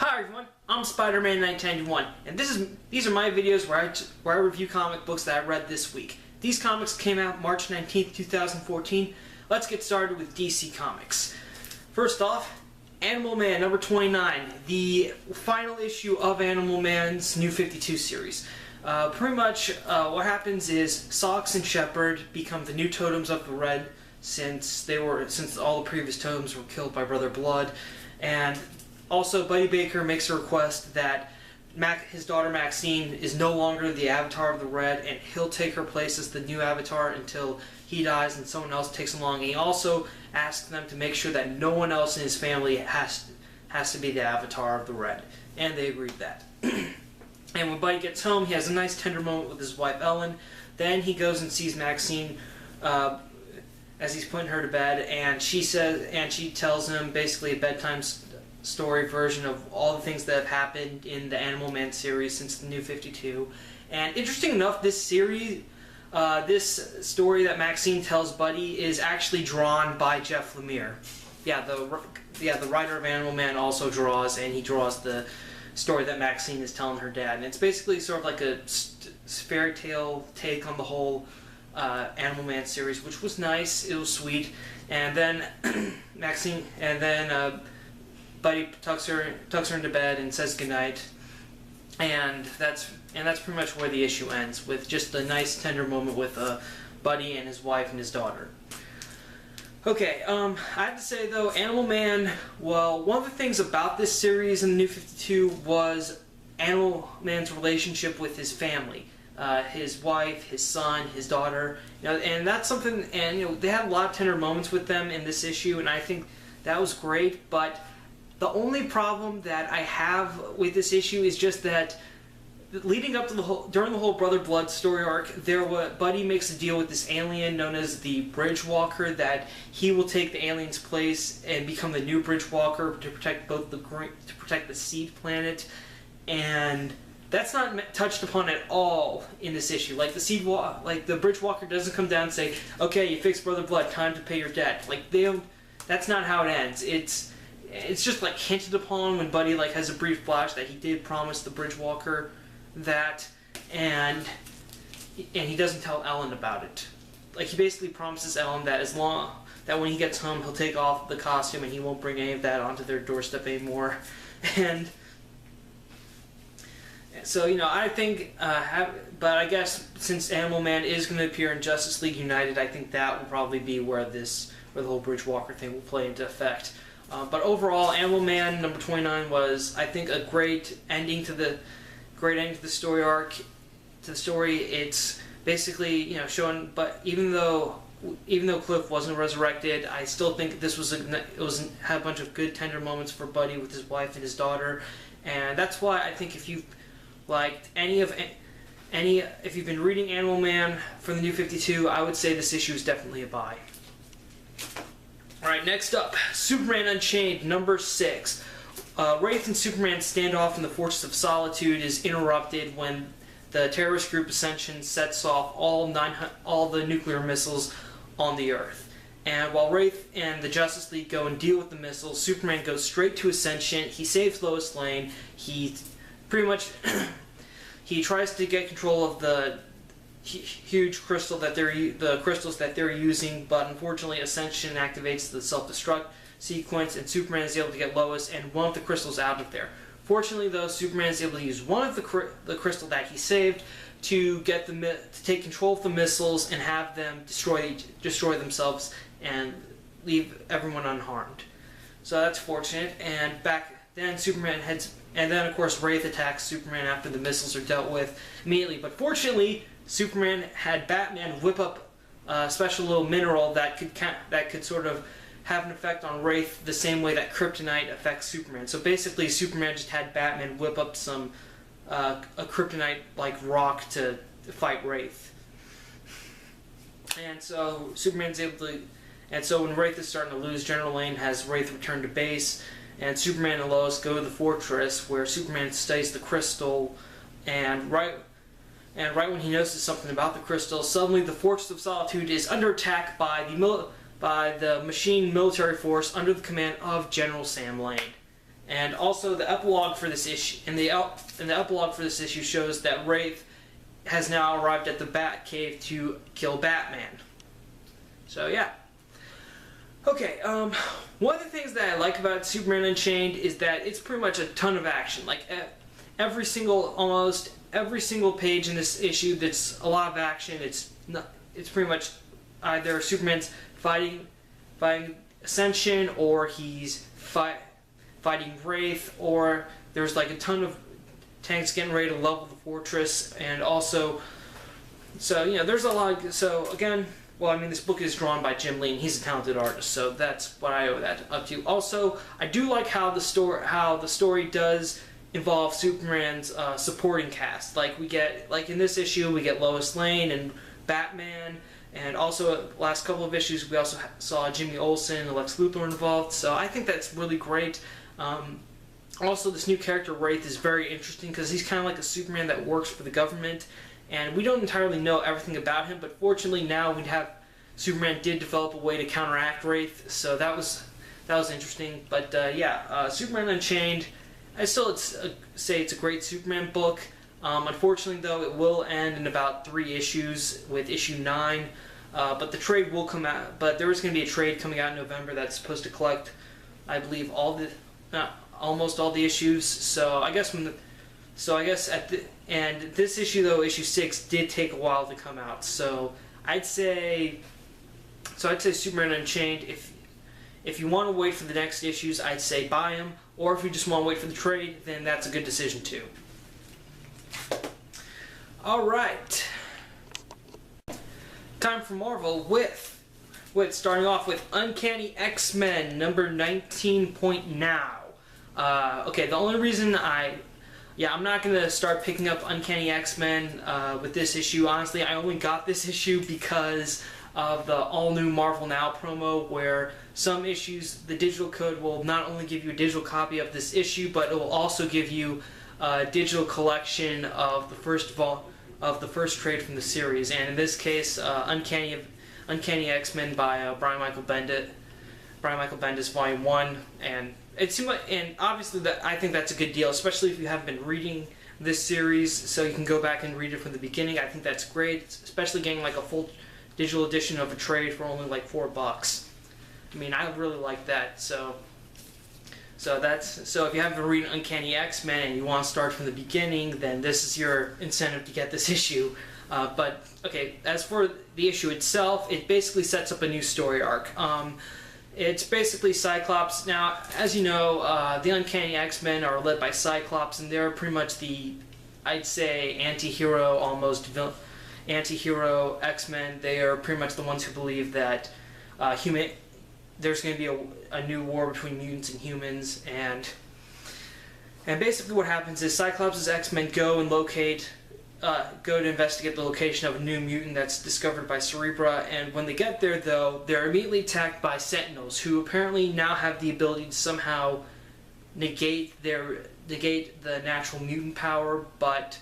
Hi everyone, I'm SpiderMan 1991, and these are my videos where I review comic books that I read this week. These comics came out March 19th, 2014. Let's get started with DC Comics. First off, Animal Man number 29, the final issue of Animal Man's New 52 series. Pretty much what happens is Socks and Shepherd become the new totems of the Red since all the previous totems were killed by Brother Blood, and also Buddy Baker makes a request that his daughter Maxine is no longer the Avatar of the Red, and he'll take her place as the new Avatar until he dies and someone else takes him along. And he also asks them to make sure that no one else in his family has to be the Avatar of the Red, and they agreed that. And when Buddy gets home, he has a nice tender moment with his wife Ellen. Then he goes and sees Maxine as he's putting her to bed, and she tells him basically a bedtime story version of all the things that have happened in the Animal Man series since the New 52. And interesting enough, this series, this story that Maxine tells Buddy is actually drawn by Jeff Lemire. Yeah, the writer of Animal Man also draws, and he draws the story that Maxine is telling her dad. And it's basically sort of like a fairy tale take on the whole Animal Man series, which was nice. It was sweet. And then Buddy tucks her into bed and says goodnight, and that's pretty much where the issue ends, with just a nice tender moment with Buddy and his wife and his daughter. Okay, I have to say though, Animal Man, well, one of the things about this series in the New 52 was Animal Man's relationship with his family. His wife, his son, his daughter, and that's something, and they had a lot of tender moments with them in this issue, and I think that was great. But the only problem that I have with this issue is just that leading up to during the whole Brother Blood story arc, Buddy makes a deal with this alien known as the Bridge Walker, that he will take the alien's place and become the new Bridge Walker to protect the Seed Planet, and that's not touched upon at all in this issue. Like the Bridge Walker doesn't come down and say, "Okay, you fixed Brother Blood, time to pay your debt." Like that's not how it ends. It's just like hinted upon when Buddy has a brief flash that he did promise the Bridge Walker that, and he doesn't tell Ellen about it. Like, he basically promises Ellen that that when he gets home he'll take off the costume and he won't bring any of that onto their doorstep anymore. And so, I think, but I guess since Animal Man is going to appear in Justice League United, I think that will probably be where the whole Bridge Walker thing will play into effect. But overall, Animal Man number 29 was, I think, a great ending to the story arc. To the story, it's basically showing. But even though Cliff wasn't resurrected, I still think this had a bunch of good tender moments for Buddy with his wife and his daughter, and that's why I think if you've liked if you've been reading Animal Man for the New 52, I would say this issue is definitely a buy. Alright, next up, Superman Unchained, number 6. Wraith and Superman's standoff in the Fortress of Solitude is interrupted when the terrorist group Ascension sets off all the nuclear missiles on the Earth. And while Wraith and the Justice League go and deal with the missiles, Superman goes straight to Ascension. He saves Lois Lane. He pretty much he tries to get control of the huge crystals that they're using, but unfortunately Ascension activates the self-destruct sequence, and Superman is able to get Lois and one of the crystals out of there. Fortunately, though, Superman is able to use one of the crystal that he saved to take control of the missiles and have them destroy themselves and leave everyone unharmed. So that's fortunate. And then of course Wraith attacks Superman after the missiles are dealt with immediately. But fortunately, Superman had Batman whip up a special little mineral that could sort of have an effect on Wraith the same way that kryptonite affects Superman. So basically, Superman just had Batman whip up some a kryptonite-like rock to fight Wraith. And so Superman's able to. And so when Wraith is starting to lose, General Lane has Wraith return to base, and Superman and Lois go to the fortress where Superman studies the crystal, and right when he notices something about the crystal, suddenly the Fortress of Solitude is under attack by the machine military force under the command of General Sam Lane. And also the epilogue for this issue, and the epilogue for this issue shows that Wraith has now arrived at the Batcave to kill Batman. So yeah. Okay, one of the things that I like about Superman Unchained is that it's pretty much a ton of action. Like almost every single page in this issue, that's a lot of action. It's pretty much either Superman's fighting Ascension, or he's fighting Wraith, or there's like a ton of tanks getting ready to level the fortress, and also, so there's a lot. So again, well, I mean, this book is drawn by Jim Lee, and he's a talented artist, so that's what I owe that up to. Also, I do like how the story does involve Superman's supporting cast. Like in this issue, we get Lois Lane and Batman. And also, last couple of issues, we also saw Jimmy Olsen and Lex Luthor involved, so I think that's really great. Also, this new character, Wraith, is very interesting because he's kind of like a Superman that works for the government, and we don't entirely know everything about him, but fortunately now Superman did develop a way to counteract Wraith, so that was interesting. But yeah, Superman Unchained, I still say it's a great Superman book. Unfortunately, though, it will end in about 3 issues with issue 9. But the trade will come out. But there is going to be a trade coming out in November that's supposed to collect, I believe, almost all the issues. So I guess and this issue, though, issue 6, did take a while to come out. So I'd say Superman Unchained. If you want to wait for the next issues, I'd say buy them. Or if you just want to wait for the trade, then that's a good decision too. Alright, time for Marvel with starting off with Uncanny X-Men number 19 point now. Okay, the only reason I'm not going to start picking up Uncanny X-Men with this issue. Honestly, I only got this issue because of the all-new Marvel Now promo, where some issues, the digital code will not only give you a digital copy of this issue, but it will also give you a digital collection of the first trade from the series, and in this case, Uncanny X-Men by Brian Michael Bendis, Volume 1, and it seemed like, and obviously I think that's a good deal, especially if you haven't been reading this series, so you can go back and read it from the beginning. I think that's great, especially getting like a full digital edition of a trade for only like $4. I mean, I really like that. So if you haven't been reading Uncanny X-Men and you want to start from the beginning, then this is your incentive to get this issue. But okay, as for the issue itself, it basically sets up a new story arc. It's basically Cyclops. Now, as you know, the Uncanny X-Men are led by Cyclops, and they're pretty much the, I'd say, anti-hero, almost anti-hero X-Men. They are pretty much the ones who believe that there's going to be a new war between mutants and humans, and basically what happens is Cyclops' X-Men go to investigate the location of a new mutant that's discovered by Cerebra, and when they get there, though, they're immediately attacked by Sentinels, who apparently now have the ability to somehow negate the natural mutant power, but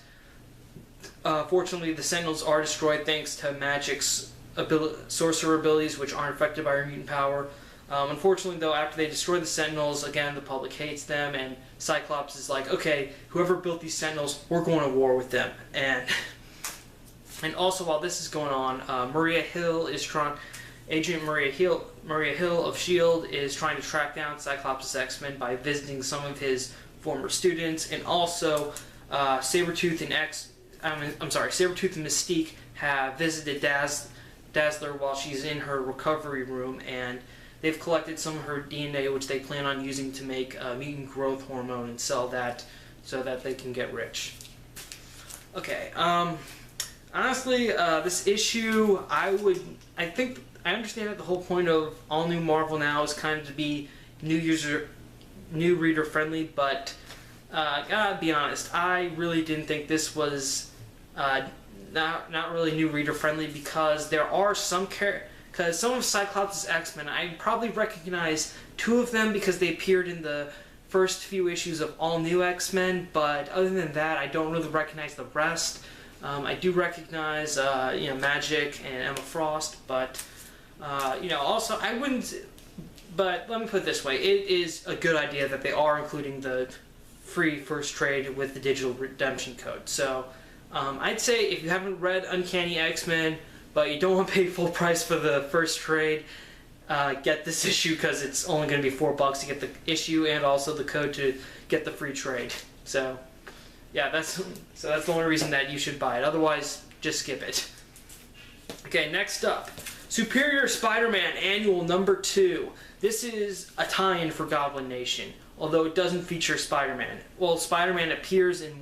fortunately the Sentinels are destroyed thanks to Magic's sorcerer abilities, which aren't affected by her mutant power. Unfortunately, though, after they destroy the Sentinels, again, the public hates them, and Cyclops is like, okay, whoever built these Sentinels, we're going to war with them. And also, while this is going on, Agent Maria Hill of S.H.I.E.L.D. is trying to track down Cyclops' X-Men by visiting some of his former students, and also Sabretooth and Mystique have visited Dazzler while she's in her recovery room, and they've collected some of her DNA, which they plan on using to make a mutant growth hormone and sell that so that they can get rich. Okay, honestly, this issue, I understand that the whole point of all new Marvel Now is kind of to be new reader friendly, but gotta be honest, I really didn't think this was not really new reader friendly, because there are some of Cyclops' X-Men, I probably recognize 2 of them because they appeared in the first few issues of All New X-Men, but other than that, I don't really recognize the rest. I do recognize, Magic and Emma Frost, but, also, I wouldn't, but let me put it this way: it is a good idea that they are including the free first trade with the digital redemption code. So I'd say if you haven't read Uncanny X-Men, but you don't want to pay full price for the first trade, get this issue because it's only going to be $4 to get the issue and also the code to get the free trade. So yeah, that's the only reason that you should buy it. Otherwise, just skip it. Okay, next up, Superior Spider-Man Annual number 2. This is a tie-in for Goblin Nation, although it doesn't feature Spider-Man. Well, Spider-Man appears in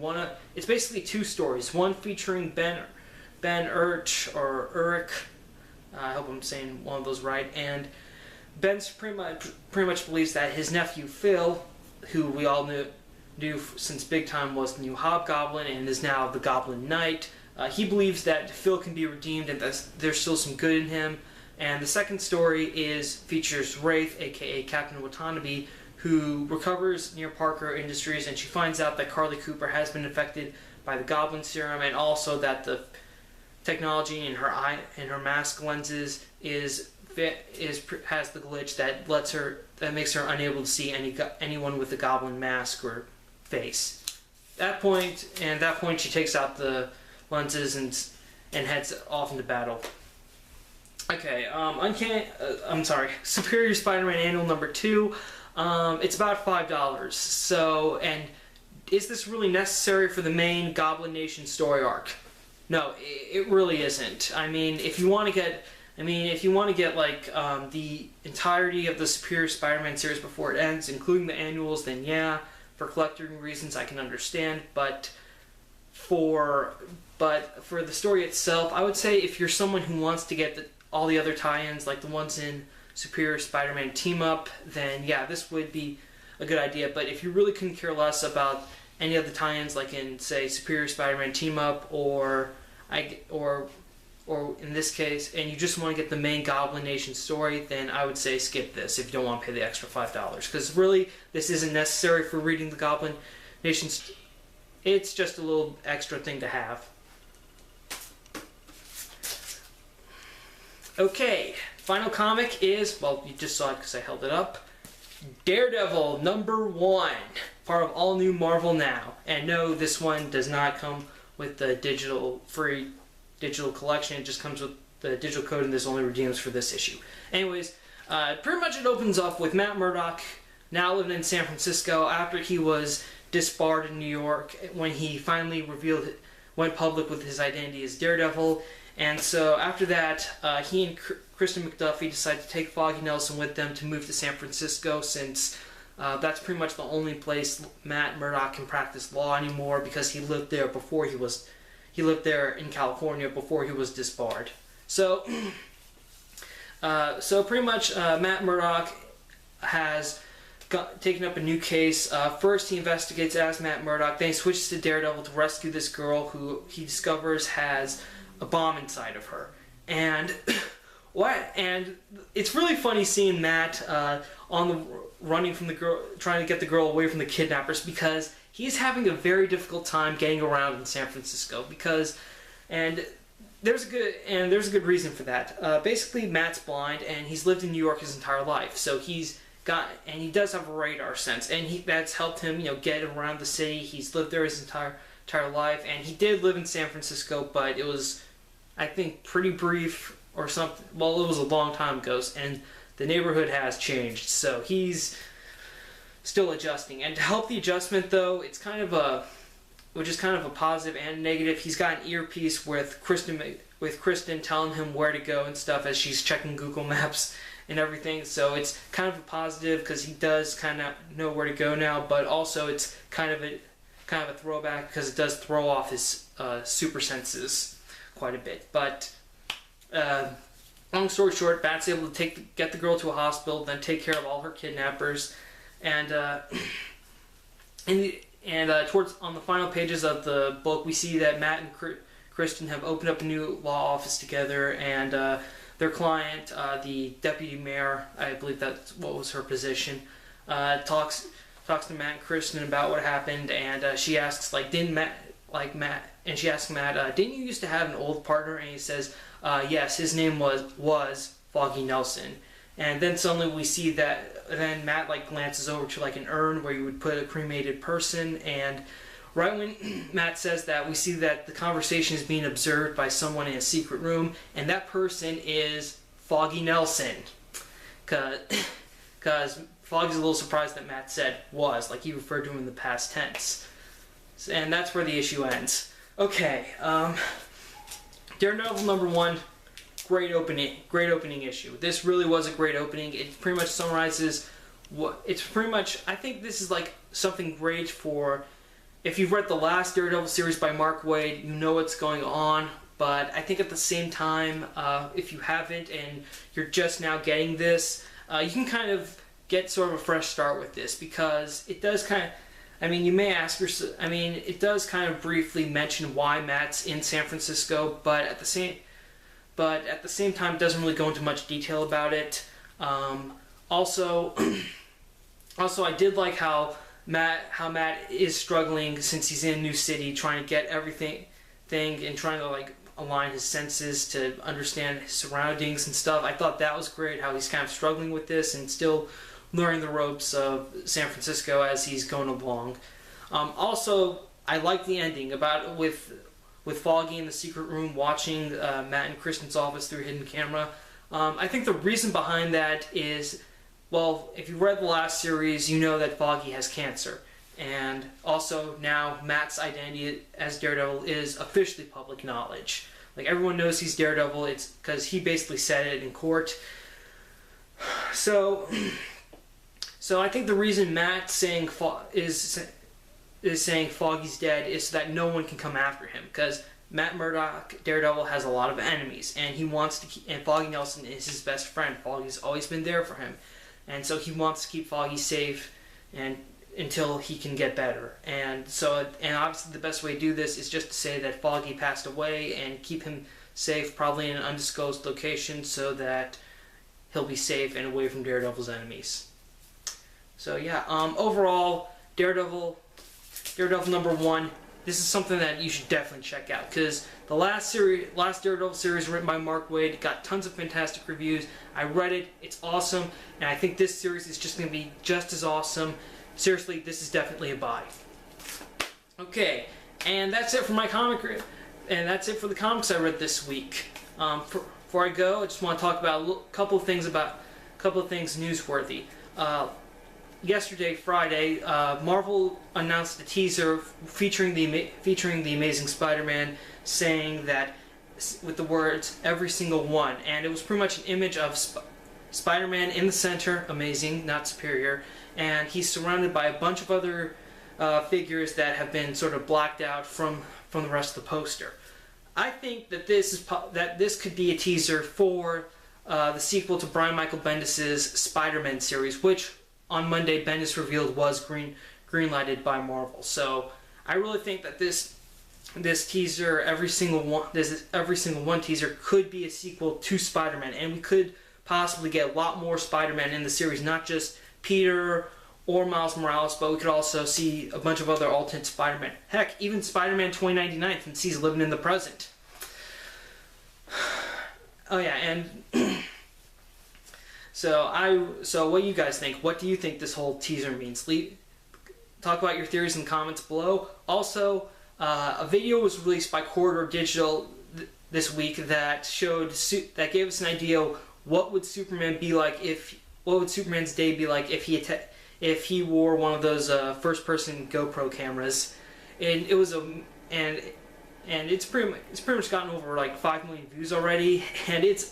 it's basically 2 stories. One featuring Ben Urich, or Urich, I hope I'm saying one of those right, and Ben pretty much believes that his nephew Phil, who we all knew since Big Time, was the new Hobgoblin and is now the Goblin Knight. He believes that Phil can be redeemed and that there's still some good in him. And the second story features Wraith, aka Captain Watanabe, who recovers near Parker Industries, and she finds out that Carly Cooper has been infected by the Goblin Serum, and also that the technology in her eye and her mask lenses has the glitch that makes her unable to see anyone with a Goblin mask or face. At that point, she takes out the lenses and heads off into battle. Okay, Superior Spider-Man Annual number 2. It's about $5. So, and is this really necessary for the main Goblin Nation story arc? No, it really isn't. I mean, if you want to get like the entirety of the Superior Spider-Man series before it ends, including the annuals, then yeah, for collecting reasons I can understand. But for the story itself, I would say if you're someone who wants to get all the other tie-ins, like the ones in Superior Spider-Man Team Up, then yeah, this would be a good idea. But if you really couldn't care less about any of the tie-ins, like in, say, Superior Spider-Man Team Up, or in this case, and you just want to get the main Goblin Nation story, then I would say skip this if you don't want to pay the extra $5. Because really, this isn't necessary for reading the Goblin Nation. It's just a little extra thing to have. Okay, final comic is, well, you just saw it because I held it up, Daredevil number 1, part of All New Marvel Now. And no, this one does not come with the free digital collection. It just comes with the digital code, and this only redeems for this issue. Anyways, pretty much it opens up with Matt Murdock now living in San Francisco after he was disbarred in New York when he finally went public with his identity as Daredevil. And so after that, he and Kristen McDuffie decided to take Foggy Nelson with them to move to San Francisco, since that's pretty much the only place Matt Murdock can practice law anymore, because he lived there in California before he was disbarred. So, pretty much Matt Murdock has taken up a new case. First, he investigates as Matt Murdock. Then he switches to Daredevil to rescue this girl who he discovers has a bomb inside of her. And and it's really funny seeing Matt running from the girl, trying to get the girl away from the kidnappers, because he's having a very difficult time getting around in San Francisco. And there's a good reason for that. Basically, Matt's blind and he's lived in New York his entire life, so he does have a radar sense, and that's helped him, get around the city. He's lived there his entire life, and he did live in San Francisco, but it was, I think, pretty brief or something. Well, it was a long time ago, and the neighborhood has changed, so he's still adjusting. And to help the adjustment, though, which is kind of a positive and negative, he's got an earpiece with Kristen telling him where to go and stuff as she's checking Google Maps and everything. So it's kind of a positive because he does kind of know where to go now, but also it's kind of a throwback because it does throw off his super senses quite a bit. But long story short, Bat's able to get the girl to a hospital, then take care of all her kidnappers, and on the final pages of the book, we see that Matt and Kristen have opened up a new law office together, and their client, the deputy mayor, I believe that's what was her position, talks to Matt and Kristen about what happened, and she asks, didn't you used to have an old partner? And he says, yes, his name was Foggy Nelson. And then suddenly we see that, then Matt like glances over to like an urn where you would put a cremated person, and right when Matt says that, we see that the conversation is being observed by someone in a secret room, and that person is Foggy Nelson. Because Foggy's a little surprised that Matt said was, like he referred to him in the past tense. And that's where the issue ends. Okay, Daredevil #1, great opening issue. This really was a great opening. It pretty much summarizes I think this is like something great for, if you've read the last Daredevil series by Mark Waid, you know what's going on. But I think at the same time, if you haven't and you're just now getting this, you can kind of get sort of a fresh start with this, because it does kind of, I mean, you may ask yourself, I mean, it does kind of briefly mention why Matt's in San Francisco, but at the same time, it doesn't really go into much detail about it. Also, I did like how Matt is struggling since he's in a new city, trying to get everything and trying to like align his senses to understand his surroundings and stuff. I thought that was great, how he's kind of struggling with this and still learning the ropes of San Francisco as he's going along. Also, I like the ending with Foggy in the secret room watching Matt and Kristen's office through a hidden camera. I think the reason behind that is, well, if you read the last series, you know that Foggy has cancer. And also now Matt's identity as Daredevil is officially public knowledge. Like, everyone knows he's Daredevil. It's because he basically said it in court. So I think the reason Matt is saying Foggy's dead is so that no one can come after him, because Matt Murdock, Daredevil, has a lot of enemies, and he wants to and Foggy Nelson is his best friend. Foggy's always been there for him, and so he wants to keep Foggy safe and until he can get better. And obviously the best way to do this is just to say that Foggy passed away and keep him safe, probably in an undisclosed location, so that he'll be safe and away from Daredevil's enemies. So yeah, overall, Daredevil #1, this is something that you should definitely check out, because the last Daredevil series written by Mark Waid got tons of fantastic reviews. I read it, it's awesome, and I think this series is just going to be just as awesome. Seriously, this is definitely a buy. Okay, and that's it for my and that's it for the comics I read this week. Before I go, I just want to talk about a couple of things newsworthy. Yesterday, Friday, Marvel announced a teaser featuring the Amazing Spider-Man, saying that with the words "every single one," and it was pretty much an image of Spider-Man in the center, amazing, not superior, and he's surrounded by a bunch of other figures that have been sort of blacked out from the rest of the poster. I think that this could be a teaser for the sequel to Brian Michael Bendis' Spider-Man series, which on Monday Bendis revealed was greenlighted by Marvel. So I really think that this teaser, every single one teaser, could be a sequel to Spider-Man, and we could possibly get a lot more Spider-Man in the series, not just Peter or Miles Morales, but we could also see a bunch of other alternate Spider-Man. Heck, even Spider-Man 2099, since he's living in the present. Oh yeah, and so what do you guys think? What do you think this whole teaser means? Talk about your theories in the comments below. Also, a video was released by Corridor Digital this week that gave us an idea what would Superman's day be like if he wore one of those first-person GoPro cameras. And it's pretty much gotten over like 5 million views already, and it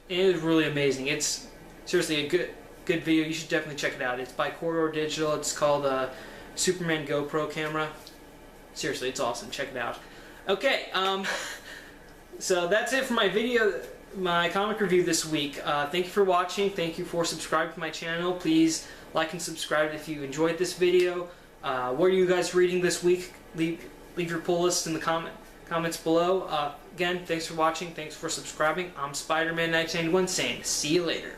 is really amazing. It's seriously a good video. You should definitely check it out. It's by Corridor Digital. It's called Superman GoPro camera. Seriously, it's awesome. Check it out. Okay, so that's it for my comic review this week. Thank you for watching. Thank you for subscribing to my channel. Please like and subscribe if you enjoyed this video. What are you guys reading this week? Leave your pull list in the comments below. Again, thanks for watching. Thanks for subscribing. I'm SpiderMan 1991 saying see you later.